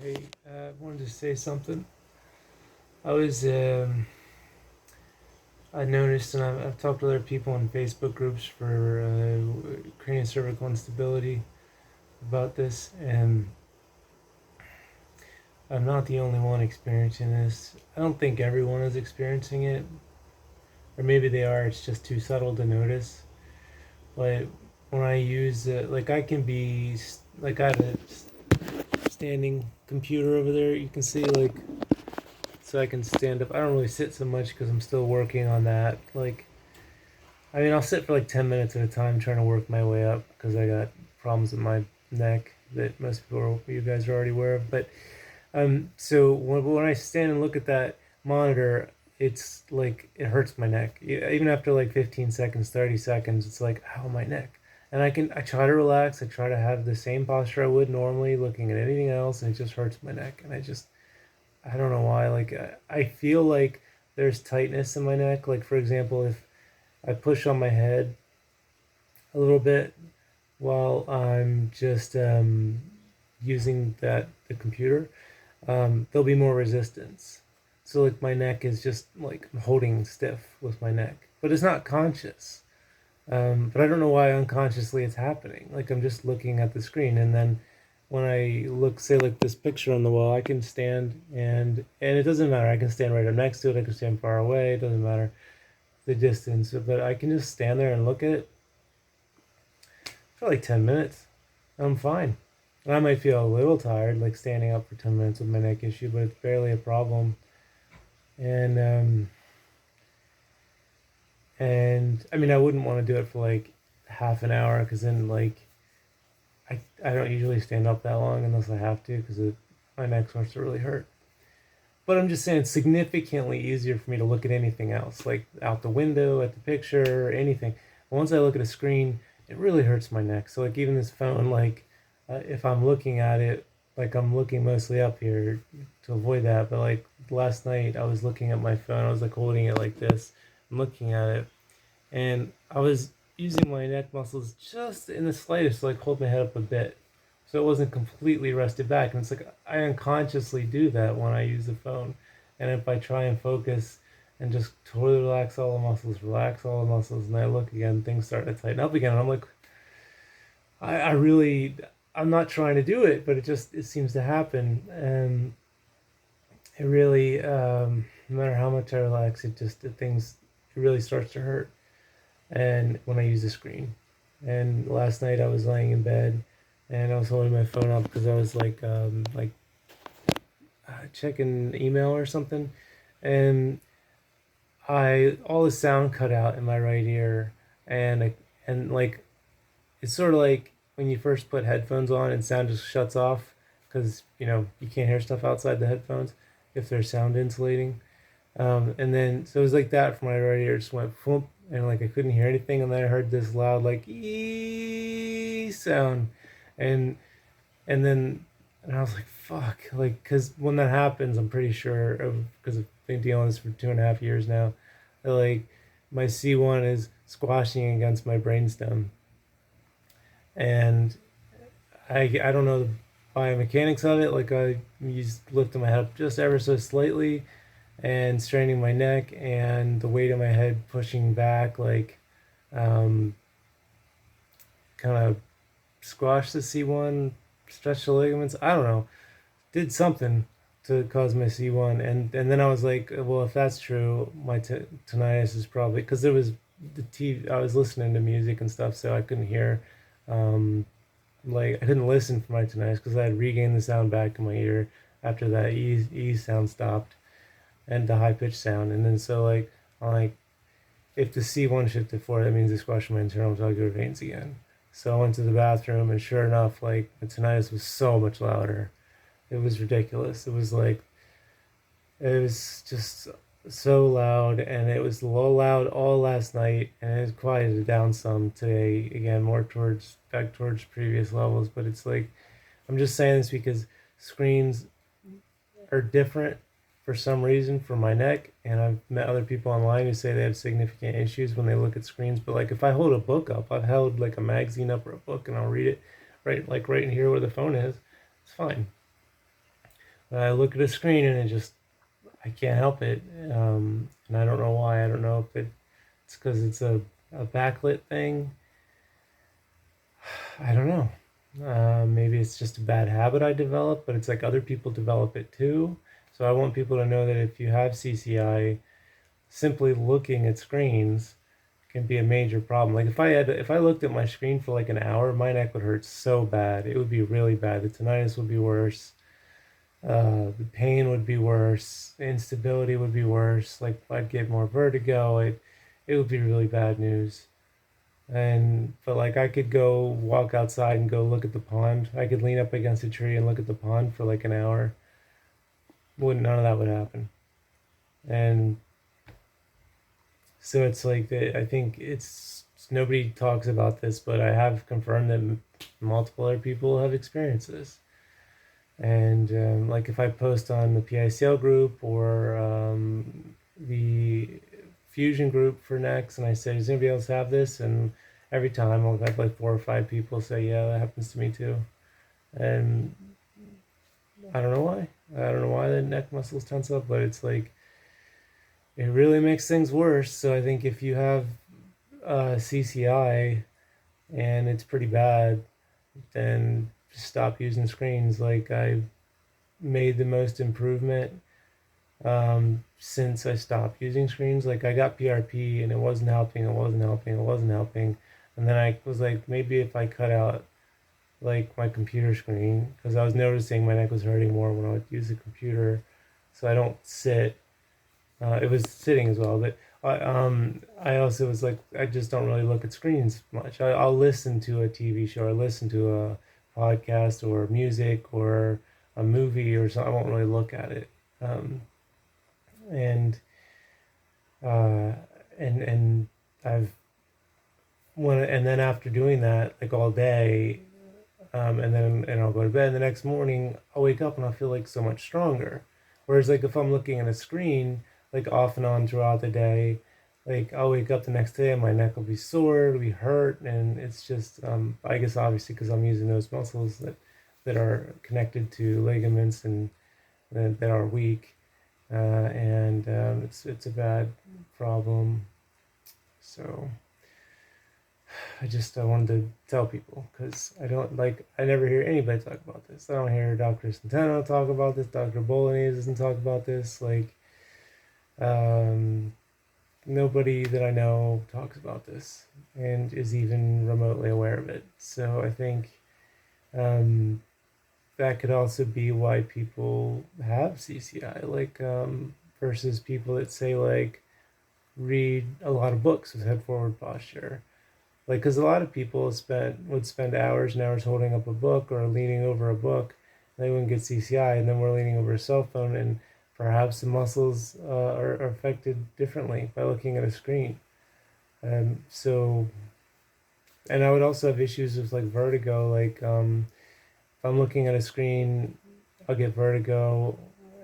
Hey, wanted to say something. I was, I noticed, and I've talked to other people in Facebook groups for craniocervical instability about this, and I'm not the only one experiencing this. I don't think everyone is experiencing it, or maybe they are. It's just too subtle to notice. But when I use it, like I can be, like I have a standing computer over there. You can see like so I can stand up. I don't really sit so much because I'm still working on that. Like, I mean, I'll sit for like 10 minutes at a time trying to work my way up because I got problems with my neck that most people, you guys are already aware of. But so when I stand and look at that monitor, it's like it hurts my neck. Even after like 15 seconds, 30 seconds, it's like, ow, my neck. And I try to relax. I try to have the same posture I would normally, looking at anything else, and it just hurts my neck. And I don't know why. Like I feel like there's tightness in my neck. Like for example, if I push on my head a little bit while I'm just using the computer, there'll be more resistance. So like my neck is just like holding stiff with my neck, but it's not conscious. But I don't know why unconsciously it's happening. Like I'm just looking at the screen, and then when I look, say like this picture on the wall, I can stand and it doesn't matter. I can stand right up next to it. I can stand far away. It doesn't matter the distance, but I can just stand there and look at it for like 10 minutes. I'm fine. And I might feel a little tired, like standing up for 10 minutes with my neck issue, but it's barely a problem. And and I mean, I wouldn't want to do it for like half an hour because then like I don't usually stand up that long unless I have to because my neck starts to really hurt. But I'm just saying it's significantly easier for me to look at anything else, like out the window, at the picture, anything. Once I look at a screen, it really hurts my neck. So like even this phone, like if I'm looking at it, like I'm looking mostly up here to avoid that. But like last night, I was looking at my phone. I was like holding it like this, and looking at it, and I was using my neck muscles just in the slightest to like hold my head up a bit, so it wasn't completely rested back. And it's like I unconsciously do that when I use the phone, and if I try and focus and just totally relax all the muscles, and I look again, things start to tighten up again. And I'm like, I really, I'm not trying to do it, but it seems to happen, and it really, no matter how much I relax, it really starts to hurt and when I use the screen. And last night I was laying in bed and I was holding my phone up because I was checking email or something, and I all the sound cut out in my right ear, and like it's sort of like when you first put headphones on and sound just shuts off because you can't hear stuff outside the headphones if they're sound insulating. And then so it was like that for my right ear, just went boom, and like I couldn't hear anything, and then I heard this loud like ee sound, and and I was like fuck, like because when that happens, I'm pretty sure because I've been dealing with this for 2.5 years now, that like my C1 is squashing against my brainstem, and I don't know the biomechanics of it. Like I just lifting my head up just ever so slightly and straining my neck and the weight of my head pushing back like um, kind of squash the C1, stretch the ligaments. I don't know. Did something to cause my C1, and then I was like, well, if that's true, my tinnitus is probably because there was the TV. I was listening to music and stuff, so I couldn't hear. Um, like I couldn't listen for my tinnitus because I had regained the sound back in my ear after that E sound stopped and the high pitched sound. And then so like I'm like if the C1 shifted forward, that means it's squashing my internal jugular veins again. So I went to the bathroom, and sure enough, like the tinnitus was so much louder. It was ridiculous. It was just so loud, and it was loud all last night, and it quieted down some today. Again, more towards back towards previous levels. But it's like I'm just saying this because screens are different for some reason for my neck, and I've met other people online who say they have significant issues when they look at screens. But like if I hold a book up, I've held like a magazine up or a book, and I'll read it right in here where the phone is. It's fine. I look at a screen and I can't help it. And I don't know why. I don't know if it's because it's a backlit thing. I don't know. Maybe it's just a bad habit I developed, but it's like other people develop it too. So I want people to know that if you have CCI, simply looking at screens can be a major problem. Like if I looked at my screen for like an hour, my neck would hurt so bad. It would be really bad. The tinnitus would be worse. The pain would be worse. The instability would be worse. Like I'd get more vertigo. It would be really bad news. But like I could go walk outside and go look at the pond. I could lean up against a tree and look at the pond for like an hour. Wouldn't None of that would happen. And so it's like I think nobody talks about this, but I have confirmed that multiple other people have experienced this. And like if I post on the PICL group or the fusion group for next, and I say, does anybody else have this? And every time I'll have like 4 or 5 people say, yeah, that happens to me too. And I don't know why. I don't know why the neck muscles tense up, but it's like it really makes things worse. So I think if you have CCI and it's pretty bad, then just stop using screens. Like I made the most improvement since I stopped using screens. Like I got PRP and it wasn't helping, and then I was like, maybe if I cut out like my computer screen, because I was noticing my neck was hurting more when I would use the computer, so I don't sit. It was sitting as well, but I also was like, I just don't really look at screens much. I'll listen to a TV show, or listen to a podcast, or music, or a movie, or something. I won't really look at it. Um, and uh, and I've and then after doing that like all day, and I'll go to bed. And the next morning, I'll wake up and I'll feel like so much stronger. Whereas like if I'm looking at a screen, like off and on throughout the day, like I'll wake up the next day and my neck will be sore, it'll be hurt, and it's just I guess obviously because I'm using those muscles that are connected to ligaments and that are weak, and it's a bad problem. So I wanted to tell people because I never hear anybody talk about this. I don't hear Dr. Centeno talk about this. Dr. Bolognese doesn't talk about this. Like, nobody that I know talks about this and is even remotely aware of it. So I think that could also be why people have CCI, like versus people that say like read a lot of books with head forward posture. Like, because a lot of people would spend hours and hours holding up a book or leaning over a book. They wouldn't get CCI, and then we're leaning over a cell phone, and perhaps the muscles are affected differently by looking at a screen. So, and I would also have issues with like vertigo. Like, if I'm looking at a screen, I'll get vertigo,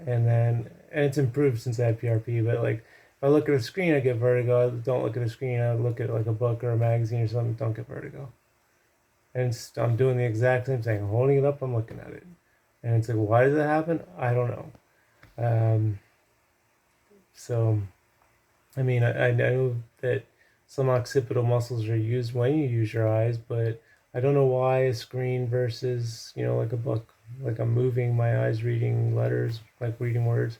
and it's improved since I had PRP. But like, if I look at a screen, I get vertigo. I don't look at a screen. I look at like a book or a magazine or something. Don't get vertigo. And I'm doing the exact same thing. I'm holding it up. I'm looking at it, and it's like, why does that happen? I don't know. So, I mean, I know that some occipital muscles are used when you use your eyes, but I don't know why a screen versus, like a book, like I'm moving my eyes, reading letters, like reading words,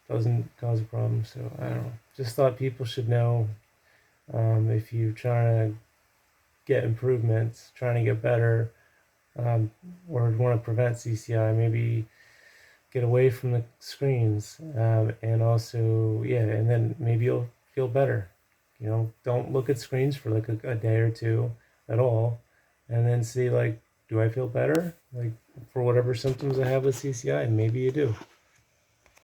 doesn't cause a problem. So I don't know. Just thought people should know, if you're trying to get improvements, trying to get better, or want to prevent CCI, maybe get away from the screens, and also, yeah, and then maybe you'll feel better. Don't look at screens for like a day or two at all, and then see like, do I feel better? Like for whatever symptoms I have with CCI, and maybe you do.